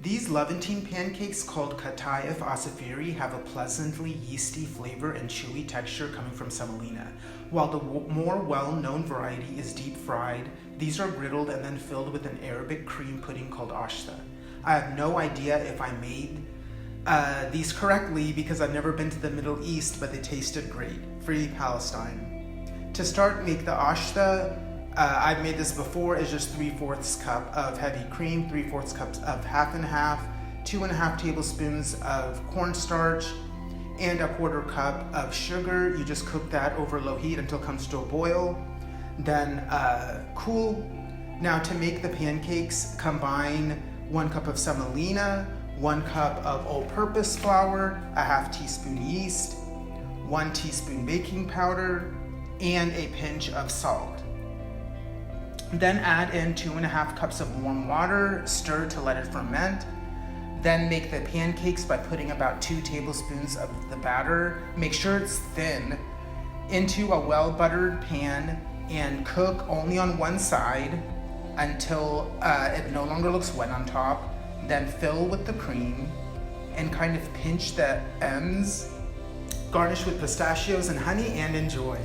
These Levantine pancakes called Qatayef Asifiri have a pleasantly yeasty flavor and chewy texture coming from semolina. While the more well-known variety is deep fried, these are griddled and then filled with an Arabic cream pudding called Ashta. I have no idea if I made these correctly because I've never been to the Middle East, but they tasted great. Free Palestine. To start, make the Ashta. I've made this before. It's just 3/4 cup of heavy cream, 3/4 cups of half and half, 2.5 tablespoons of cornstarch, and 1/4 cup of sugar. You just cook that over low heat until it comes to a boil. Then cool. Now to make the pancakes, combine 1 cup of semolina, 1 cup of all-purpose flour, a half teaspoon yeast, 1 teaspoon baking powder, and a pinch of salt. Then add in 2.5 cups of warm water, stir to let it ferment. Then make the pancakes by putting about 2 tablespoons of the batter, make sure it's thin, into a well-buttered pan and cook only on one side until it no longer looks wet on top. Then fill with the cream and kind of pinch the ends. Garnish with pistachios and honey and enjoy.